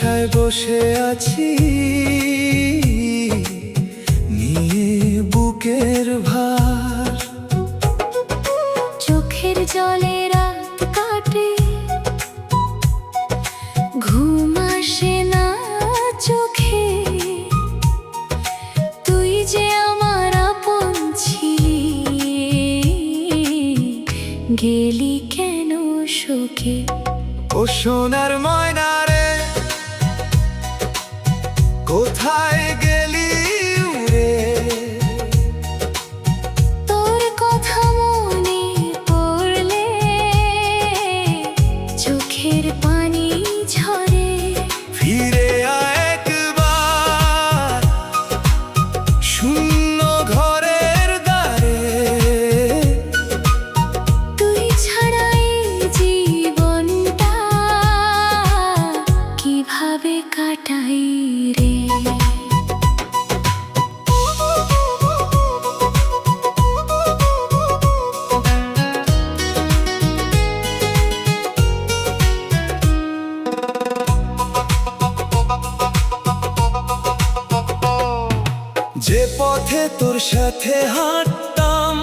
আশায় বসে আছি, নিয়ে বুকের ভার। চোখের জলে রাত কাটে, ঘুম আসে না চোখে। তুই যে আমার আপন ছিলি, গেলি কেন শোকে? ও সোনার ময়না রে, কোথায় গেলি উড়ে? তোর কথা মনে পড়লে চোখের পানি ঝরে। ফিরে আয় একবার শূন্য ঘরের দ্বারে। তুই ছাড়াই জীবনটা কিভাবে কাটাই রে? যে পথে তোর সাথে হাঁটতাম,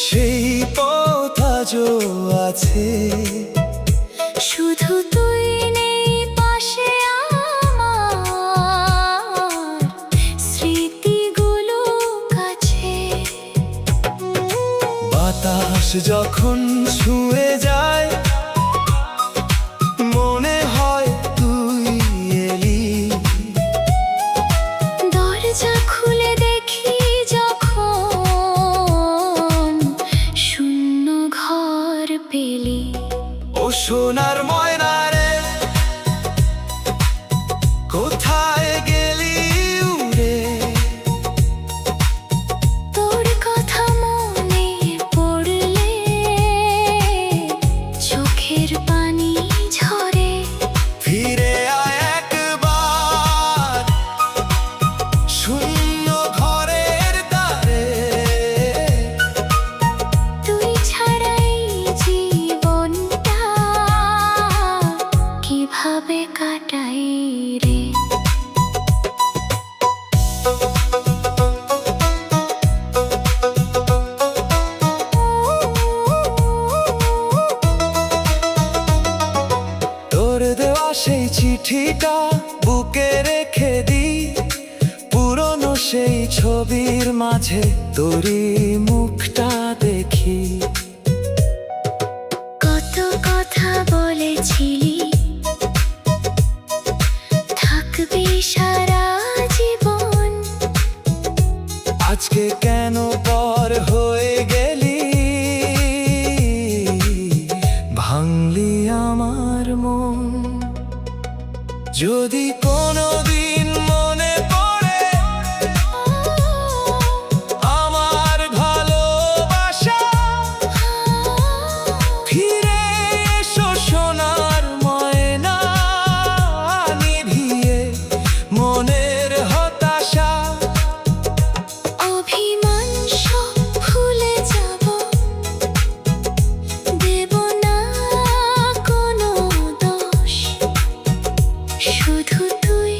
সেই পথ আজও আছে। শুধু তুই নেই পাশে, আমার স্মৃতিগুলো কাছে। বাতাস যখন ছুঁয়ে যায়, মনে হয় তুই এলি। দরজা খুলে দেখি যখন, শূন্য ঘর পেলি। ও সোনার ময়না রে, কোথায় গেলি উড়ে? তোর কথা মনে পড়লে চোখের পানি ঝরে। ফিরে আয় একবার শূন্য ঘরের দ্বারে। তুই ছাড়াই জীবনটা কিভাবে কাটাই রে? তোর দেওয়া সেই চিঠিটা বুকে রেখে দি, পুরনো সেই ছবির মাঝে তোরই মুখটা দেখি। কত কথা বলেছিলি, থাকবি সারা জীবন। আজকে কেন পর হয়ে গেলি, ভাঙলি আমার মন। যদি কোনোদিন মনে পড়ে আমার ভালোবাসা, ফিরে এসো সোনার ময়না, নিভিয়ে মনের হতাশা। অভিমান সব ভুলে যাব, দেব না কোনো দোষ। শুধু তুই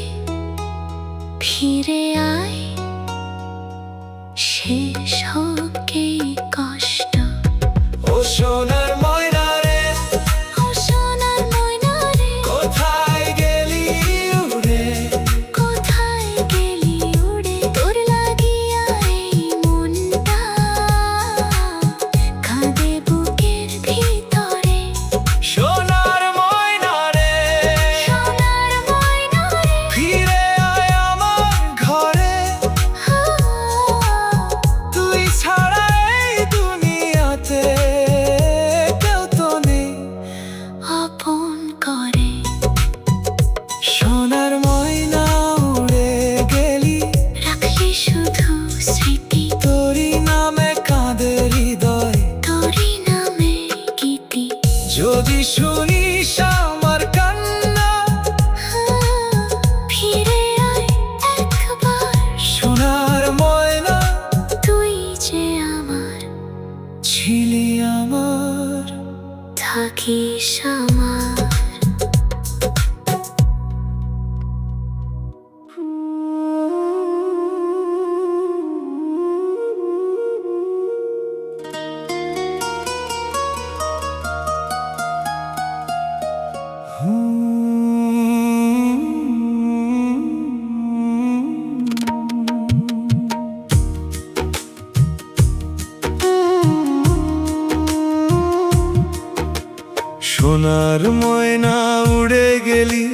সোনার ময়না উড়ে গেলি,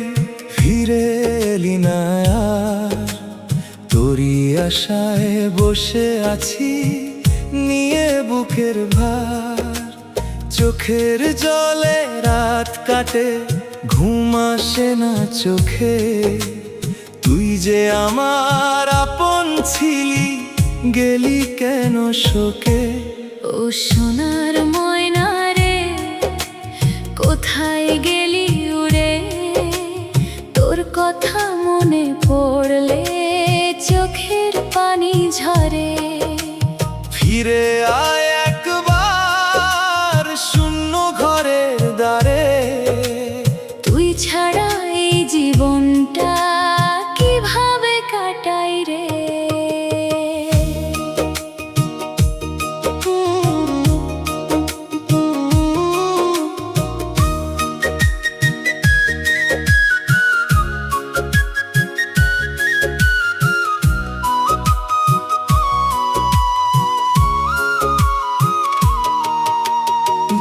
ফিরে এলি না আর। তোরই আশায় বসে আছি, নিয়ে বুকের ভার। চোখের জলে রাত কাটে, ঘুম আসে না চোখে। তুই যে আমার আপন ছিলি, গেলি কেন শোকে? ও সোনার ময়না রে, কোথায় গেলি উড়ে? তোর কথা মনে পড়লে চোখের পানি ঝরে। ফিরে আয় একবার শূন্য ঘরের দ্বারে। তুই ছাড়া এই জীবনটা কিভাবে কাটাই রে?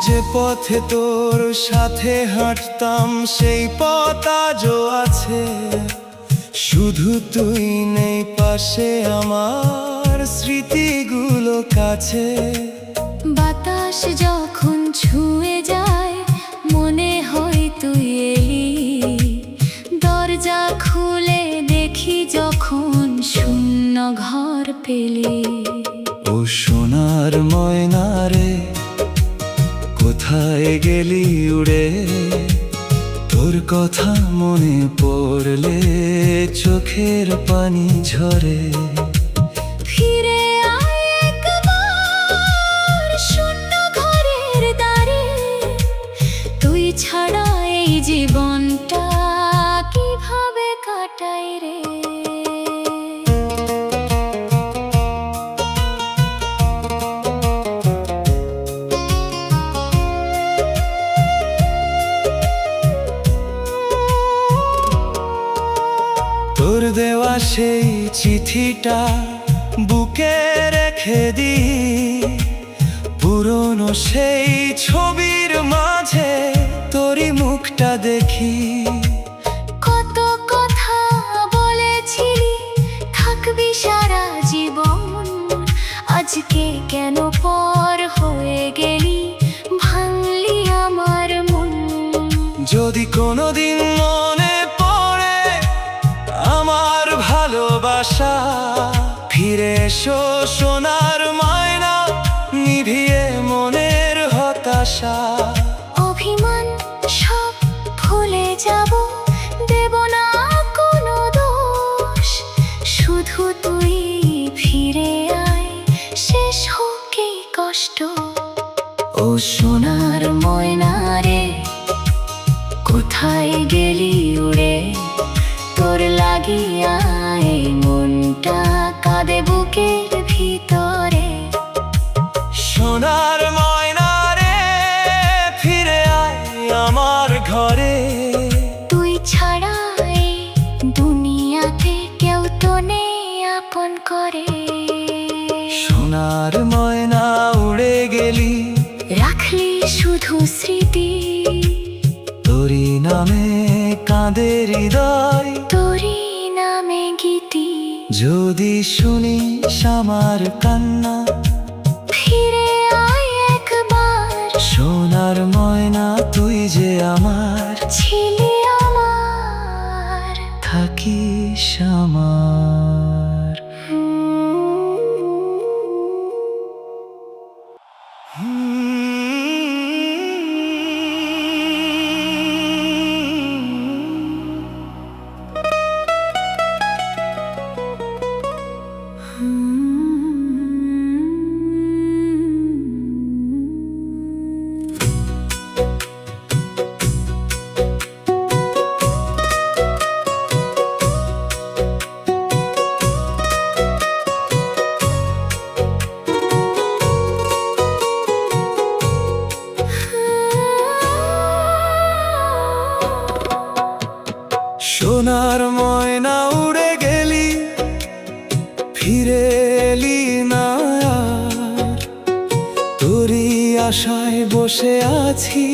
যে পথে তোর সাথে হাঁটতাম, সেই পথ আজও আছে। শুধু তুই নেই পাশে, আমার স্মৃতিগুলো কাছে। বাতাস যখন ছুঁয়ে যায়, মনে হয় তুই এলি। দরজা খুলে দেখি যখন শূন্য ঘর পেলি। ও সোনার ময়না রে, কোথায় গেলি উড়ে? তোর কথা মনে পড়লে চোখের পানি ঝরে। ফিরে আয় একবার শূন্য ঘরের দ্বারে। তুই ছাড়া এই জীবনটা কিভাবে কাটাই রে? তোর দেওয়া সেই চিঠিটা বুকে রেখে দি। পুরনো সেই ছবির মাঝে তোরই মুখটা দেখি। কত কথা বলেছিলি, থাকবি সারা জীবন। আজকে কেন পর হয়ে গেলি, ভাঙলি আমার মন। যদি কোনোদিন মনে পড়ে আমার ভালোবাসা, ফিরে এসো সোনার ময়না, নিভিয়ে মনের হতাশা। অভিমান সব ভুলে যাব, দেব না কোনো দোষ। শুধু তুই ফিরে আয়, শেষ হোক এই কষ্ট। ও সোনার ময়না রে, কোথায় গেলি উড়ে? তোর লাগিয়া এই মনটা কাঁদে বুকের ভিতরে। সোনার ময়না রে, ফিরে আয় আমার ঘরে। তুই ছাড়া এই দুনিয়াতে কেউ তো নেই আপন করে। সোনার ময়না উড়ে গেলি, রাখলি শুধু স্মৃতি। তোরই নামে কাঁদে হৃদয়, তোরই নামে গীতি। যদি শুনিস আমার কান্না, ফিরে আয় একবার। সোনার ময়না তুই যে আমার, ছিলি আমার, থাকিস আমার। সোনার ময়না উড়ে গেলি, ফিরে এলি না আর। তোরই আশায় বসে আছি,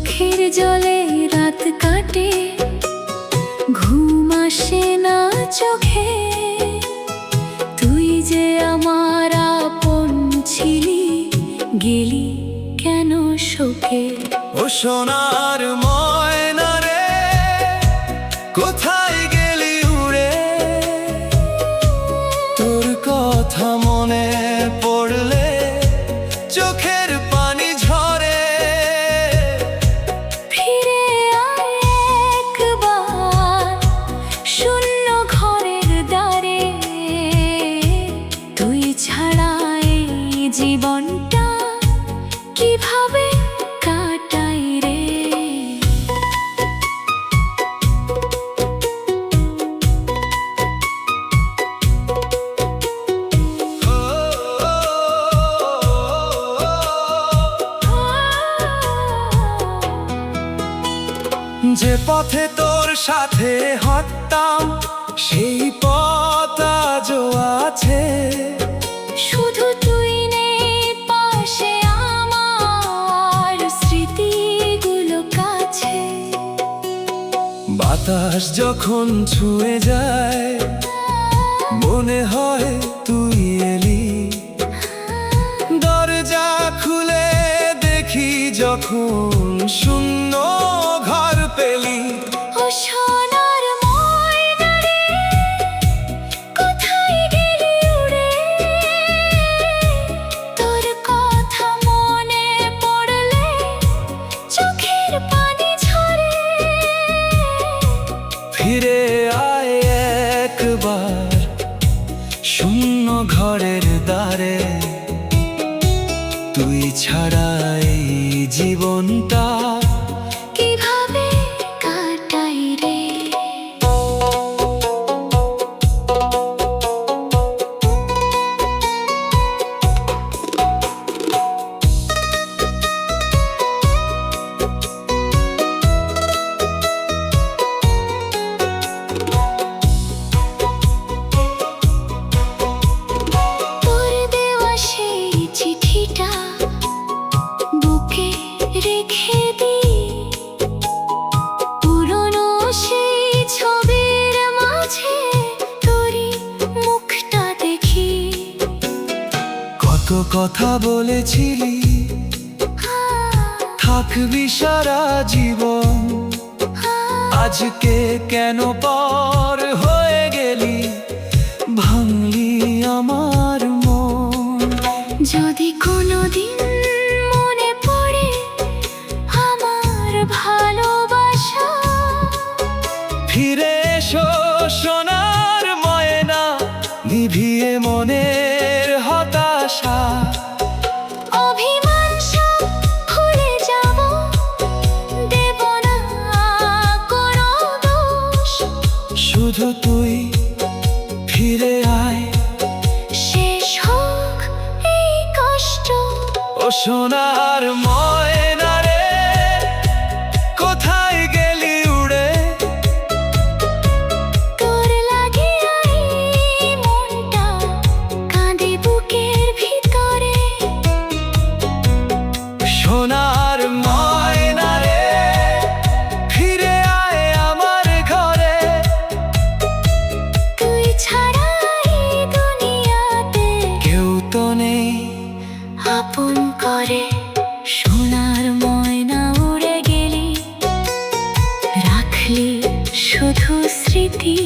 চোখের জলে রাত কাটে, ঘুম আসে না চোখে। তুই যে আমার আপন ছিলি, গেলি কেন শোকে? ও সোনার ময়না রে, কোথায় গেলি উড়ে? তোর কথা মনে পড়লে চোখের পানি ঝরে। ফিরে আয় একবার শূন্য ঘরের দ্বারে, তুই ছাড়া এই জীবনটা কিভাবে কাটাই রে? যে পথে তোর সাথে হাঁটতাম, সেই পথ আজও আছে। শুধু তুই নেই পাশে, আমার স্মৃতিগুলো কাছে। বাতাস যখন ছুঁয়ে যায়, মনে হয় তুই এলি। দরজা খুলে দেখি যখন শূন্য ঘর পেলি। ও সোনার ময়না রে, কোথায় গেলি উড়ে? তোর কথা মনে পড়লে চোখের পানি ঝরে। ফিরে আয় একবার শূন্য ঘরের দ্বারে, তুই ছাড়া এই জীবনটা কিভাবে কাটাই রে? তোর দেওয়া সেই চিঠিটা বুকে রেখে দিই, পুরনো সেই ছবির মাঝে তোরই মুখটা দেখি। কত কথা বলেছিলি, থাকবি সারা জীবন। আজকে কেন পর হয়ে গেলি, ভাঙলি আমার মন। যদি কোনোদিন মনে পড়ে আমার ভালোবাসা, ফিরে এসো সোনার ময়না, নিভিয়ে মনের হতাশা। অভিমান সব ভুলে যাব, দেব না কোনো দোষ। শুধু তুই ফিরে আয়, শেষ হোক এই কষ্ট। ও সোনার ময়না রে, কোথায় গেলি উড়ে? তোর লাগে এই মনটা কাঁদে বুকের ভিতরে। সোনার ময়না রে, ফিরে আয় আমার ঘরে। তুই ছাড়া এই দুনিয়াতে কেউ তো নেই আপন করে। সোনার ময়না উড়ে গেলি, রাখলি শুধু স্মৃতি।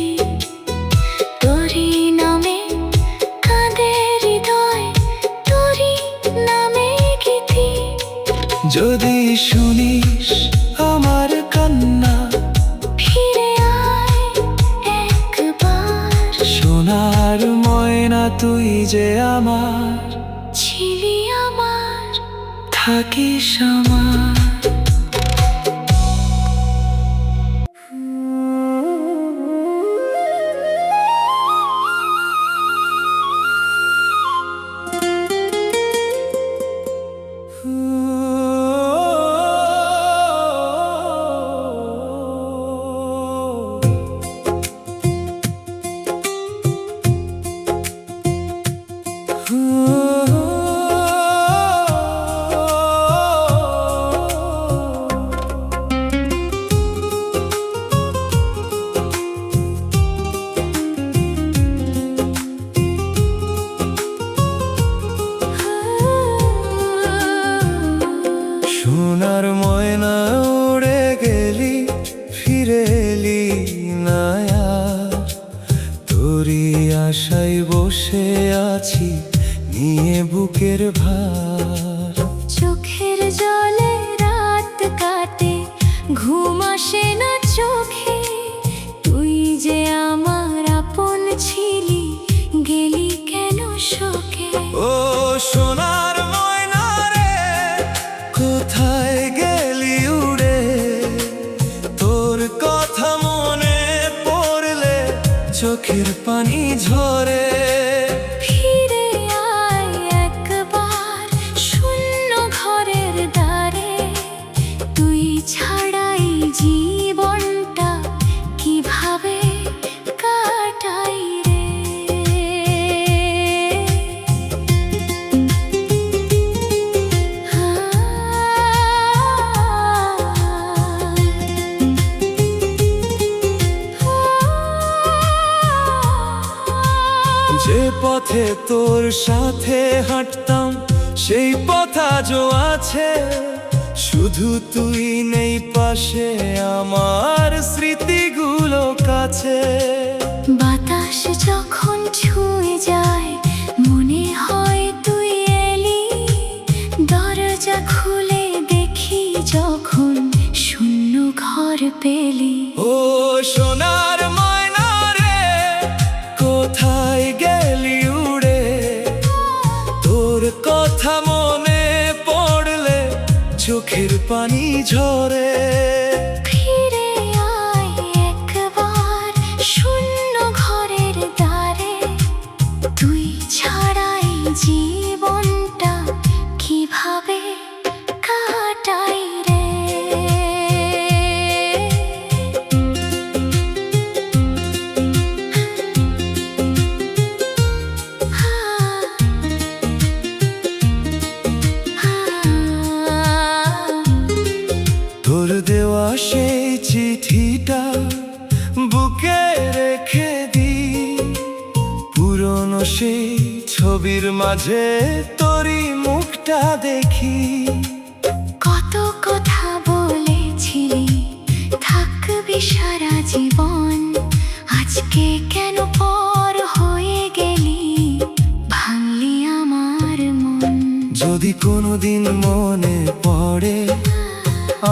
তোরই নামে কাঁদে হৃদয়, তোরই নামে গীতি। যদি শুনিস আমার কান্না, ফিরে আয় একবার, সোনার ময়না তুই যে আমার, ছিলি আমার, থাকিস আমার। সোনার ময়না উড়ে গেলি, ফিরে এলি না আর। তোরই আশায় বসে আছি নিয়ে বুকের ভার। চোখের জলে রাত কাটে, ঘুম আসে না চোখে। তুই যে আমার আপন ছিলি, গেলি কেন শোকে? ও সোনার ময়না রে, কোথায় গেলি উড়ে? তোর কথা মনে পড়লে চোখের পানি ঝরে। ফিরে আয় একবার শূন্য ঘরের দ্বারে। তুই ছাড়াই জীবনটা কিভাবে কাটাই রে? যে পথে তোর সাথে হাঁটতাম সেই পথ আজও আছে, শুধু তুই নেই পাশে, আমার স্মৃতিগুলো কাছে। বাতাস যখন ছুঁয়ে যায় মনে হয় তুই এলি। দরজা খুলে দেখি যখন শূন্য ঘর পেলি। ও সোনার ময়না রে, কোথায় গেলি উড়ে? তোর কথা মনে পড়লে চোখের পানি ঝরে। ফিরে আয় একবার শূন্য ঘরের দ্বারে। তুই ছাড়াই জীবনটা কিভাবে কাটাই রে? তোর দেওয়া সেই চিঠিটা বুকে রেখে দি, পুরনো সেই ছবির মাঝে তোরই মুখটা দেখি। কত কথা বলেছিলি থাকবি সারা জীবন, আজকে কেন পর হয়ে গেলি? ভাঙলি আমার মন। যদি কোনোদিন মনে পড়ে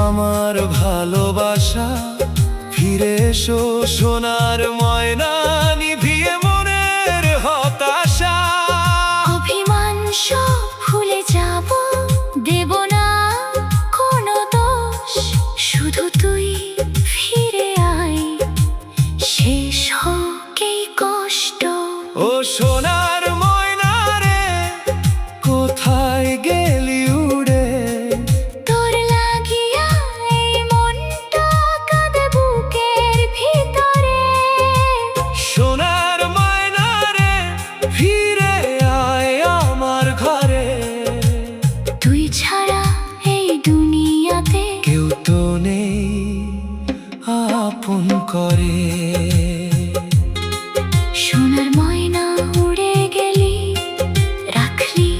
আমার ভালোবাসা, ফিরে এসো সোনার ময়না, নিভিয়ে মনের হতাশা। অভিমান সব ভুলে যাব, দেব না কোনো দোষ। শুধু তুই ফিরে আয়, শেষ হোক এই কষ্ট। ও সোনার ময়না রে, কোথায় গেলি উড়ে? তোর লাগিয়া এই মনটা কাঁদে বুকের ভিতরে। সোনার ময়না রে, ফিরে আয় আমার ঘরে। তুই ছাড়া এই দুনিয়াতে কেউ তো নেই আপন করে। সোনার ময়না উড়ে গেলি, রাখলি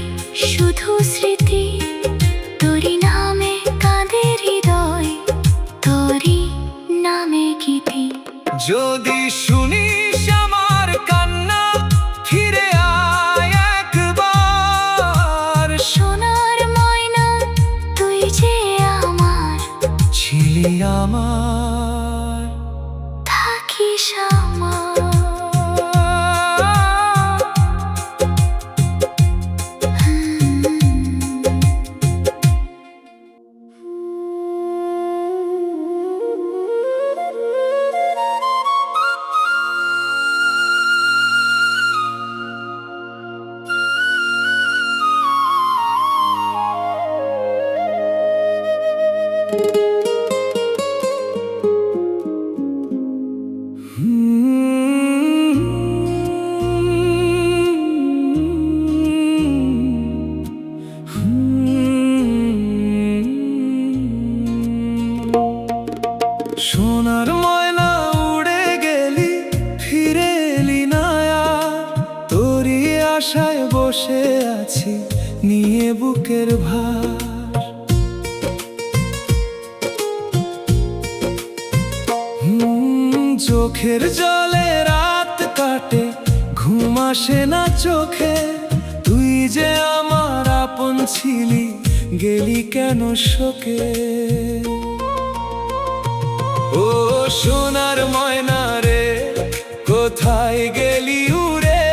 শুধু স্মৃতি। তোরই নামে কাঁদে হৃদয়, তোরই নামে গীতি। যদি শুনিস আমার কান্না, ফিরে আয় একবার। সোনার ময়না তুই যে আমার, ছিলি আমার, থাকিস আমার। সোনার ময়না উড়ে গেলি, ফিরে এলি না আর। তোরই আশায় বসে আছি নিয়ে বুকের ভার। চোখের জলে রাত কাটে, ঘুম আসে না চোখে। তুই যে আমার আপন ছিলি, গেলি কেন শোকে? ও সোনার ময়না রে, কোথায় গেলি উড়ে?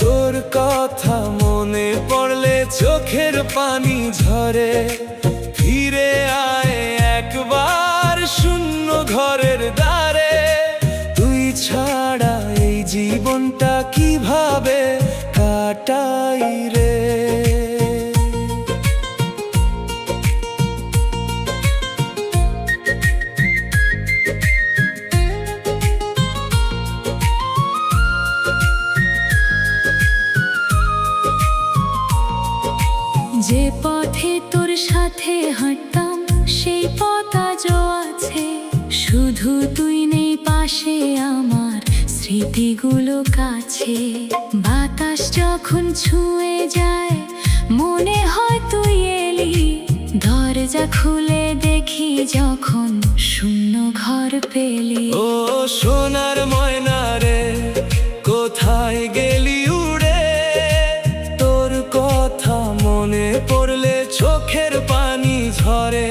তোর কথা মনে পড়লে চোখের পানি ঝরে। ফিরে আয় একবার শূন্য ঘরের দ্বারে। তুই ছাড়া এই জীবনটা কিভাবে কাটাই রে? যে পথে তোর সাথে হাঁটতাম সেই পথ আজও আছে। শুধু তুই নেই পাশে, আমার স্মৃতিগুলো কাছে। বাতাস যখন ছুঁয়ে যায় মনে হয় তুই এলি। দরজা খুলে দেখি যখন শূন্য ঘর পেলি। ও সোনার ময়না রে, কোথায় গেলি উড়ে? তোর কথা মনে পড়লে চোখের পানি ঝরে।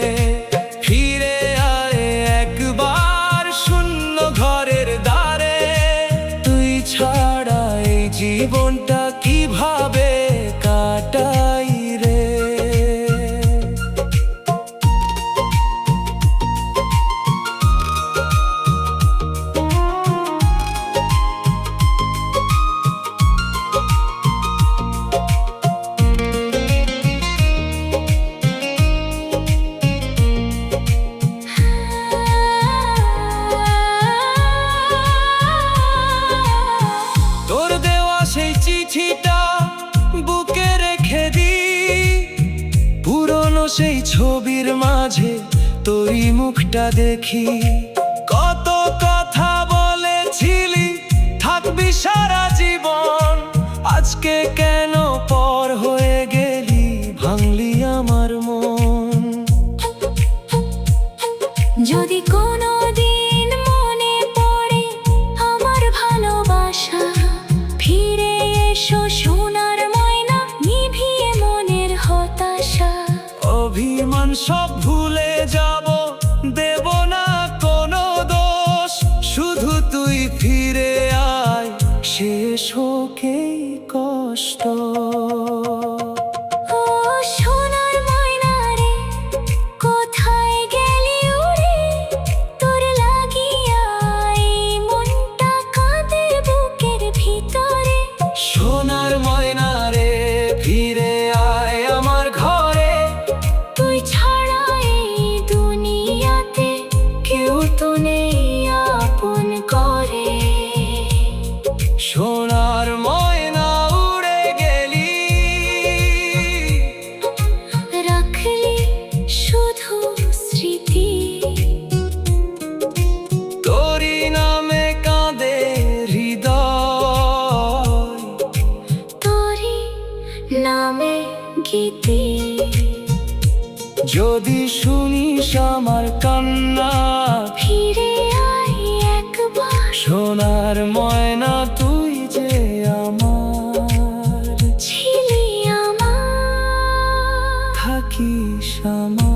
ফিরে আয় একবার শূন্য ঘরের দ্বারে। তুই ছাড়া এই জীবনটা কিভাবে কাটাই রে? তোর দেওয়া সেই চিঠিটা বুকে রেখে দি। পুরনো সেই ছবির মাঝে তোরই মুখটা দেখি। কত কথা বলেছিলি থাকবি সারা জীবন। আজকে কেন পর হয়ে গেলি, ভাঙলি আমার মন। যদি কোনো দিন মনে পড়ে আমার ভালোবাসা, ফিরে এসো সোনার ময়না, নিভিয়ে মনের হতাশা। অভিমান সব ভুলে যাব, দেব না কোনো দোষ। শুধু তুই ফিরে আয়, শেষ হোক এই কষ্ট। ও সোনার ময়না রে, কোথায় গেলি উড়ে? তোর লাগিয়া এই মনটা কাঁদে বুকের ভিতরে। সোনার ময়না রে, ফিরে আয় আমার ঘরে। তুই ছাড়া এই দুনিয়াতে কেউ তো নেই আপন করে। সোনার ময়না উড়ে গেলি, রাখলি শুধু স্মৃতি। তোরই নামে কাঁদে হৃদয়, তোরই নামে গীতি। যদি শুনিস আমার কান্না, ফিরে আয় একবার। সোনার ময়না তুই যে আমার, ছিলি আমার। থাকিস আমার।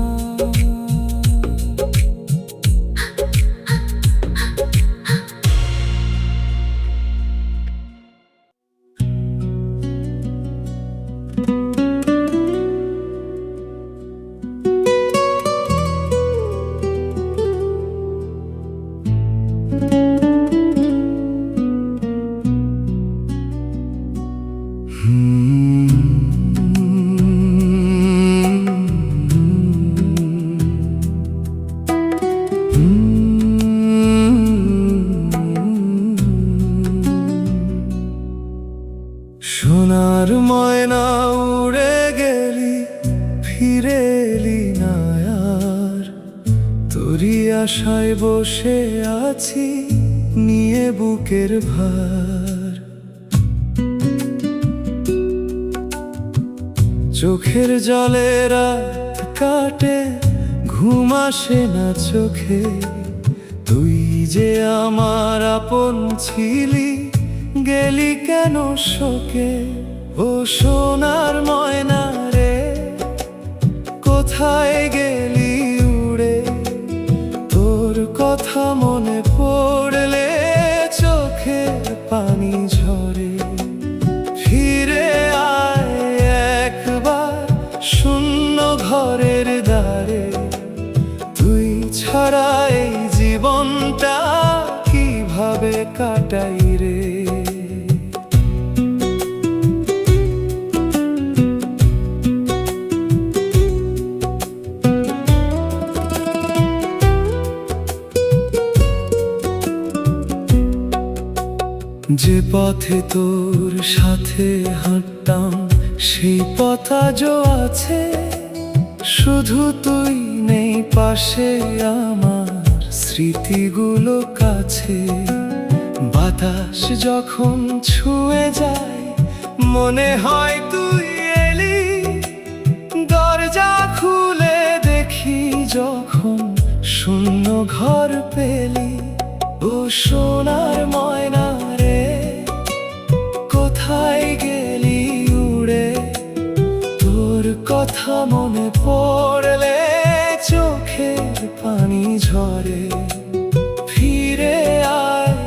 সোনার ময়না উড়ে গেলি, ফিরে এলি না আর। তোরই আশায় বসে আছি, নিয়ে বুকের ভার। চোখের জলে রাত কাটে, ঘুম আসে না চোখে। তুই যে আমার আপন ছিলি, গেলি কেন শোকে? ও সোনার ময়না রে, কোথায় গেলি উড়ে? তোর কথা মনে পড়লে চোখের পানি ঝরে। ফিরে আয় একবার শূন্য ঘরের দ্বারে, তুই ছাড়া এই জীবনটা কিভাবে কাটাই রে? যে পথে তোর সাথে হাঁটতাম, সেই পথ আজও আছে, শুধু তুই নেই পাশে, আমার স্মৃতিগুলো কাছে। বাতাস যখন ছুঁয়ে যায়, মনে হয় তুই এলি। দরজা খুলে দেখি যখন শূন্য ঘর পেলি। ও সোনার ময়না রে, কোথায় গেলি উড়ে? তোর কথা মনে পড়লে চোখের পানি ঝরে। ফিরে আয়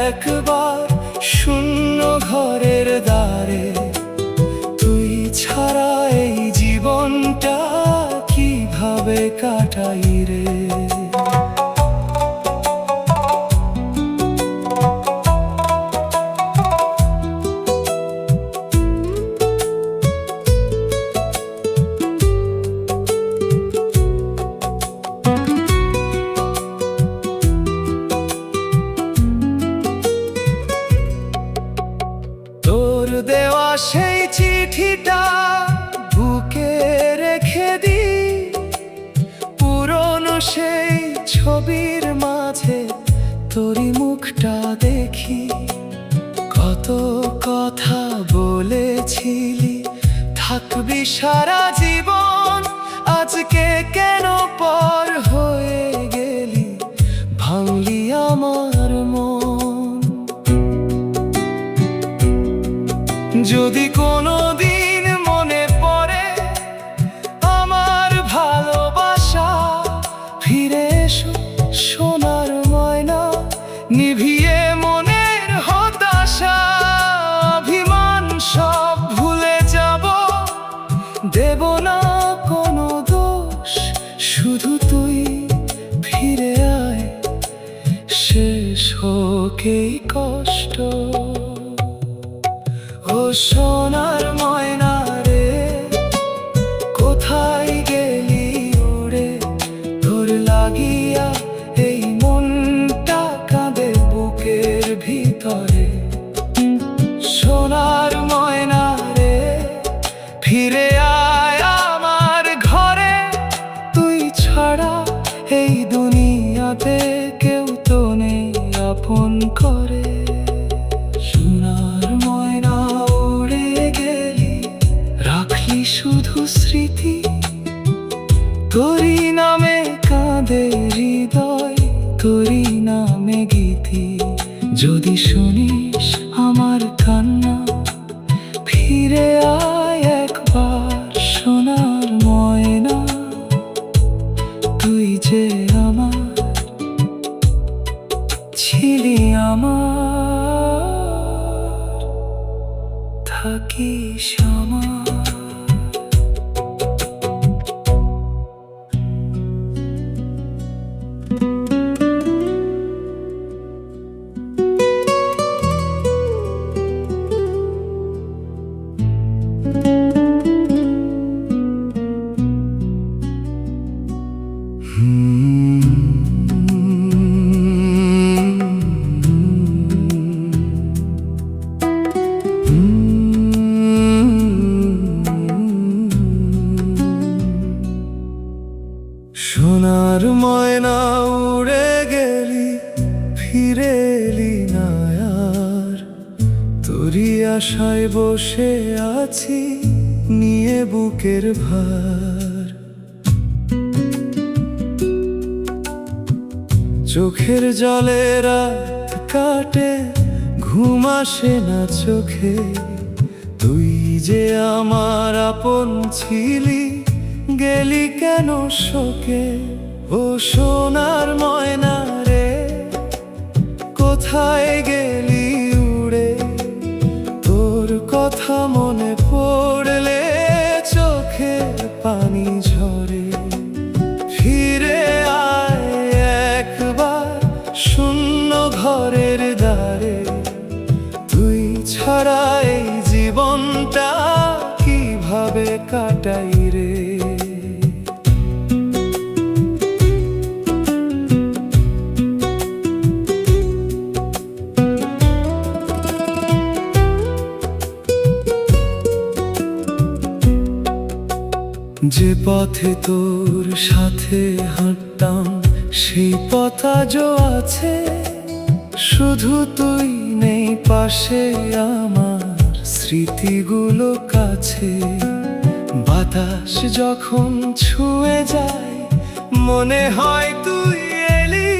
একবার শূন্য ঘরের দ্বারে, তুই ছাড়া এই জীবনটা কিভাবে কাটাই রে? তোর দেওয়া সেই চিঠিটা বুকে রেখে দি, পুরনো সেই ছবির মাঝে তোরই মুখটা দেখি। কত কথা বলেছিলি, থাকবি সারা জীবন, আজকে কেন পর হয়ে গেলি? ভাঙলি আমার মন। যদি কোনোদিন মনে পড়ে আমার ভালোবাসা, ফিরে এসো সোনার ময়না, নিভিয়ে মনের হতাশা। অভিমান সব ভুলে যাব, দেব না কোনো দোষ, শুধু তুই ফিরে আয়, শেষ হোক এই কষ্ট। ও সোনার ময়না রে, কোথায় গেলি উড়ে? তোর লাগিয়া এই মনটা কাঁদে বুকের ভিতরে। সোনার ময়না রে, ফিরে আয় আমার ঘরে, তুই ছাড়া এই দুনিয়াতে কেউ তো নেই আপন করে। সোনার ময়না উড়ে গেলি, রাখলি শুধু স্মৃতি। তোরই নামে কাঁদে হৃদয়, তোরই নামে গীতি। যদি শুনিস আমার কান্না, ফিরে আয় একবার সোনার ময়না, তুই যে আমার ছিলি, আমার থাকিস আমার। সোনার ময়না উড়ে গেলি, ফিরে এলি না আর। তোরই আশায় বসে আছি, নিয়ে বুকের ভার। চোখের জলে রাত কাটে, ঘুম আসে না চোখে। তুই যে আমার আপন ছিলি, গেলি কেন শোকে? ও সোনার ময়না রে, কোথায় গেলি উড়ে? তোর কথা মনে পড়লে চোখের পানি ঝরে। ফিরে আয় একবার শূন্য ঘরের দ্বারে, তুই ছাড়া এই জীবনটা কিভাবে কাটাই রে? যে পথে তোর সাথে হাঁটতাম, সেই পথ আজও আছে। শুধু তুই নেই পাশে, আমার স্মৃতিগুলো কাছে। বাতাস যখন ছুঁয়ে যায়, মনে হয় তুই এলি।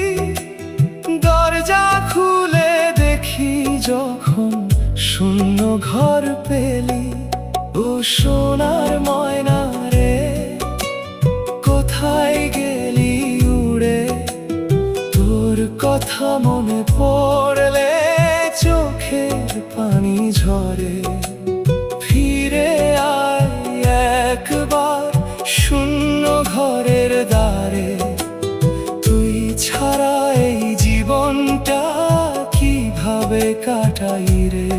দরজা খুলে দেখি যখন, শূন্য ঘর পেলি। ও সোনার ময়না রে, কোথায় গেলি উড়ে? তোর কথা মনে পড়লে চোখের পানি ঝরে। ফিরে আয় একবার শূন্য ঘরের দ্বারে, তুই ছাড়া এই জীবনটা কিভাবে কাটাই রে?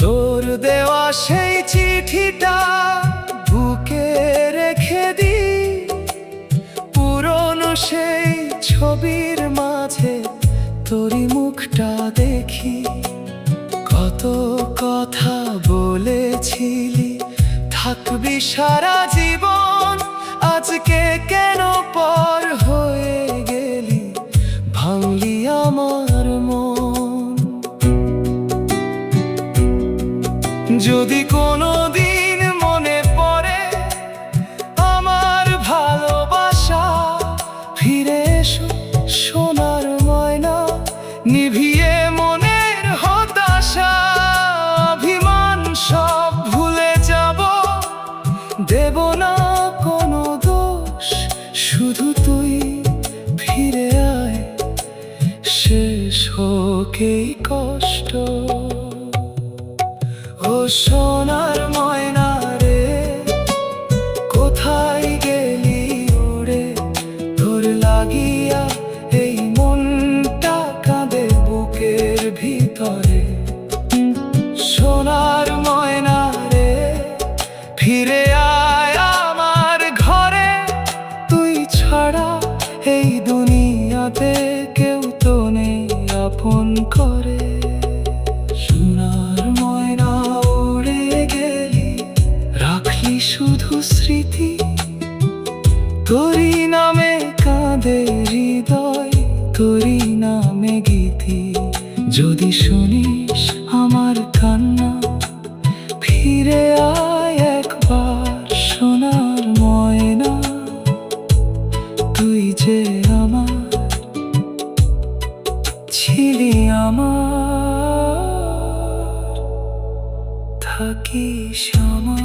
তোর দেওয়া সেই চিঠিটা বুকে রেখে দি, পুরনো সেই ছবির মাঝে তোরই মুখটা দেখি। কত কথা বলেছিলি, থাকবি সারা জীবন। আজকে কেন পর হয়ে গেলি, ভাঙলি আমার মন। যদি কোনোদিন মনে পড়ে আমার ভালোবাসা, ফিরে এসো সোনার ময়না, নিভিয়ে মনের হতাশা। অভিমান সব ভুলে যাব, দেব না কোনো দোষ। শুধু তুই ফিরে আয়, শেষ হোক এই কষ্ট। ও সোনার ময়না রে, কোথায় গেলি উড়ে? তোর লাগিয়া এই মনটা কাঁদে বুকের ভিতরে। সোনার ময়না রে, ফিরে আয় আমার ঘরে। তুই ছাড়া এই দুনিয়াতে কেউ তো নেই আপন করে। সোনার ময়না উড়ে গেলি, রাখলি শুধু স্মৃতি। তোরই নামে কাঁদে হৃদয়, তোরই নামে গীতি। যদি শুনিস আমার কান্না, ফিরে আয় একবার সোনার ময়না। তুই যে আমার ছিলি, আমার থাকিস আমার।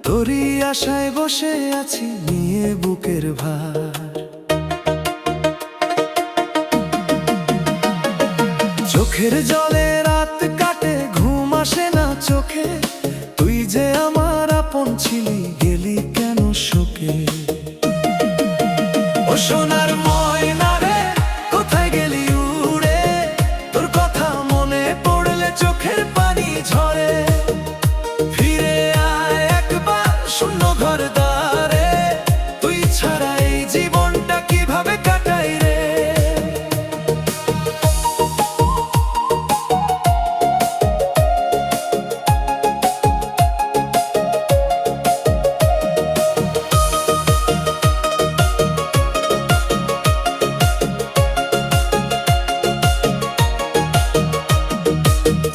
তোরই আশায় বসে আছি নিয়ে বুকের ভার। চোখের জলে রাত কাটে, ঘুম আসে না চোখে, তুই যে আমার আপন ছিলি, গেলি কেন শোকে? ও সোনার ময়না রে, কোথায় গেলি উড়ে? তোর কথা মনে পড়লে চোখের পানি ঝরে। ফিরে আয় একবার শূন্য ঘর দ্বারে, তুই ছাড়া এই জীবনটা কিভাবে কাটাই রে?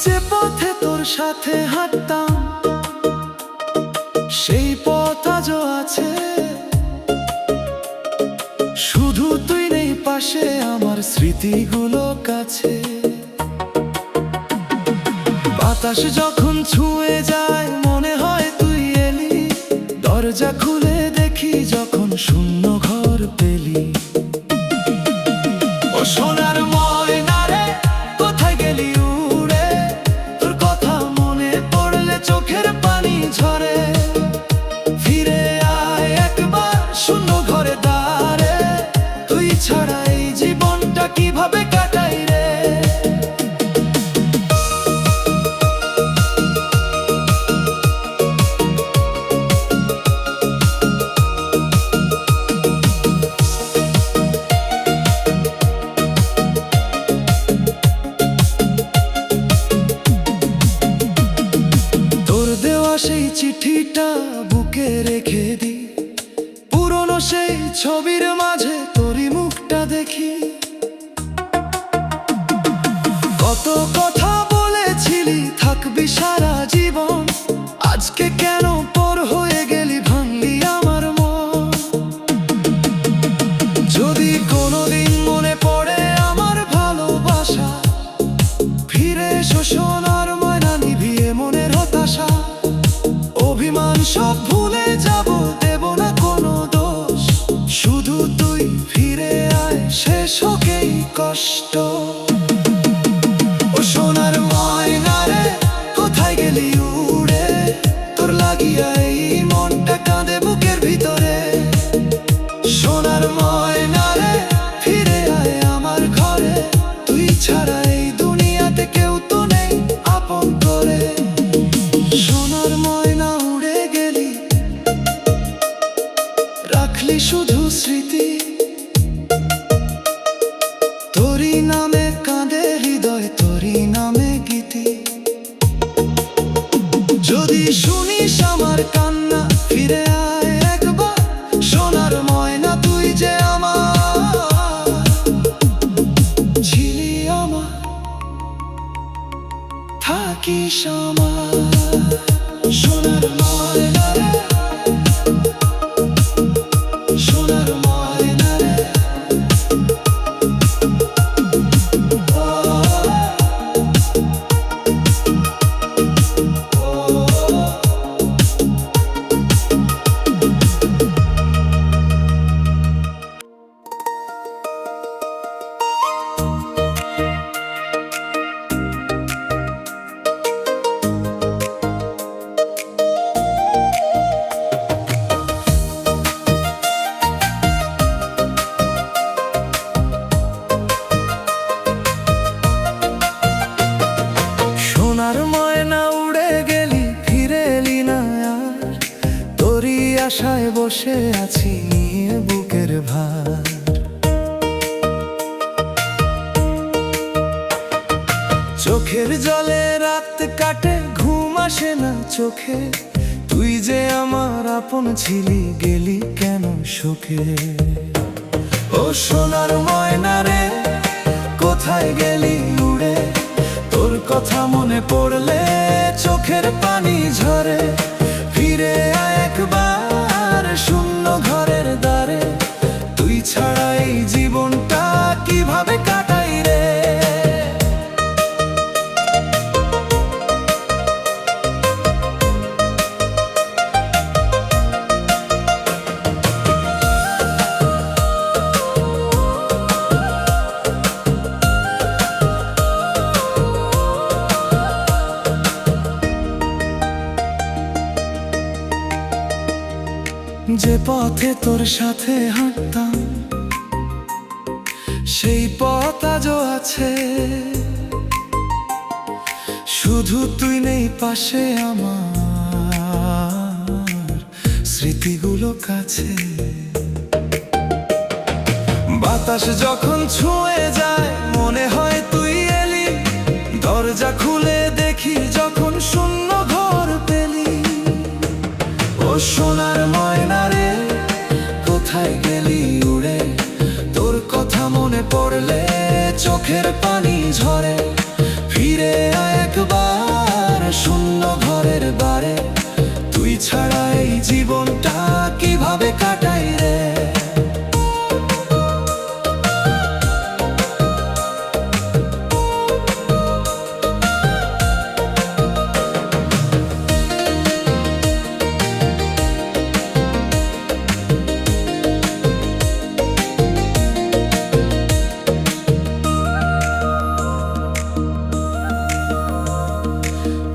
যে পথে তোর সাথে হাঁটতাম, সেই পথ আজও আছে, শুধু তুই নেই পাশে, আমার স্মৃতিগুলো কাছে। বাতাস যখন ছুঁয়ে যায়, মনে হয় তুই এলি, দরজা খুলে দেখি যখন শূন্য ঘর পেলি। ও সোনার ময়না রে, কোথায় গেলি উড়ে? তোর কথা মনে পড়লে চোখের পানি ঝরে। ফিরে আয় একবার শূন্য ঘরে দ্বারে, তুই ছাড়া এই জীবনটা কিভাবে কাটাই রে? তোর দেওয়া সেই চিঠিটা বুকে রেখে দি, পুরনো সেই ছবির মাঝে তোরই মুখটা দেখি। কত কথা বলেছিলি থাকবি সারা জীবন, আজকে কেন পর হয়ে গেলি, ভাঙলি আমার মন। যদি কোনোদিন মনে পড়ে আমার ভালোবাসা, ফিরে এসো সোনার ময়না, নিভিয়ে মনের হতাশা। অভিমান সব ভুলে যাব, দেব না কোনো দোষ, শুধু তুই ফিরে আয়, শেষ হোক এই কষ্ট। ও সোনার ময়না রে, কোথায় গেলি উড়ে? তোর লাগিয়া এই মনটা কাঁদে বুকের ভিতরে। সোনার ময়না রে, ফিরে আয় আমার ঘরে, তুই ছাড়া এই দুনিয়াতে কেউ তো নেই আপন করে। সোনার ময়না উড়ে গেলি, রাখলি শুধু স্মৃতি, তোরই নামে কাঁদে হৃদয়, তোরই নামে গীতি। যদি শুনিস আমার কান্না, ফিরে আয় একবার সোনার ময়না, তুই যে আমার ছিলি, আমার থাকিস আমার। সোনার ময়না রে, সোনার ময়না রে, ও, ও, সোনার ময়না উড়ে গেলি, ফিরে এলি না আর, তোরই আশায় বসে আছি নিয়ে বুকের ভার। চোখের জলে রাত কাটে, ঘুম আসে না চোখে, তুই যে আমার আপন ছিলি, গেলি কেন শোকে? ও সোনার ময়না রে, কোথায় গেলি উড়ে? তোর কথা মনে পড়লে চোখের পানি ঝরে। ফিরে আয় একবার শূন্য ঘরের দ্বারে, তুই ছাড়া এই জীবনটা কিভাবে কাটাই রে? পথে তোর সাথে হাঁটতাম, সেই পথ আজও আছে, শুধু তুই নেই পাশে আমার স্মৃতিগুলো কাছে। বাতাস যখন ছুঁয়ে যায় মনে হয় তুই এলি, দরজা খুলে দেখি যখন শূন্য ঘর পেলি। ও সোনার ময়না রে, কোথায় গেলি উড়ে? তোর কথা মনে পড়লে চোখের পানি ঝরে। ফিরে আয় একবার শূন্য ঘরের বারে, তুই ছাড়া এই জীবনটা কিভাবে কাটাই রে?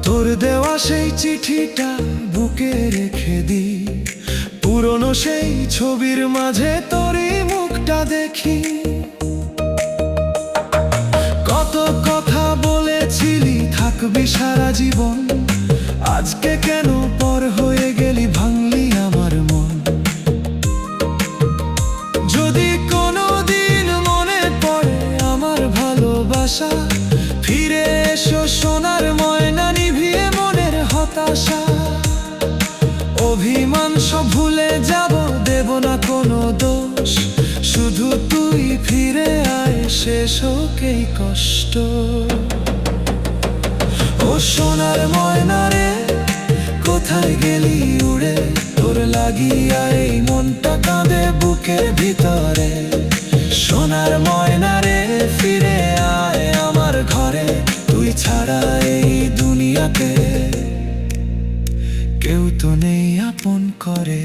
তোর দেওয়া সেই চিঠিটা বুকে রেখে দি, পুরনো সেই ছবির মাঝে তোরই মুখটা দেখি। কত কথা বলেছিলি থাকবি সারা জীবন, আজকে কেন পর হয়ে গেলি, ভাঙলি আমার মন। যদি কোনো দিন মনে পড়ে আমার ভালোবাসা, ফিরে এসো সোনার ময়না, নিভিয়ে মনের হতাশা। অভিমান সব ভুলে যাব, দেব না কোনো দোষ, শুধু তুই ফিরে আয়, শেষ হোক এই কষ্ট। ও সোনার ময়না রে, কোথায় গেলি উড়ে? তোর লাগিয়া এই মনটা কাঁদে বুকের ভিতরে। সোনার ময়না রে, ফিরে আয় আমার ঘরে, তুই ছাড়া এই দুনিয়াতে কেউ তো নেই আপন করে।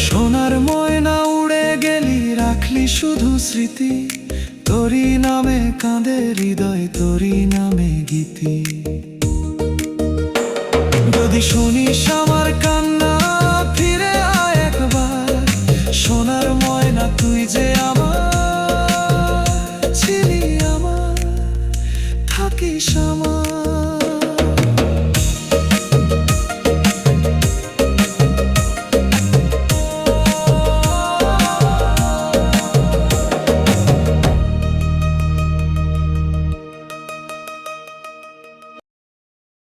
সোনার ময়না উড়ে গেলি, রাখলি শুধু স্মৃতি, তোরই নামে কাঁদে হৃদয়, তোরই নামে গীতি। যদি শুনিস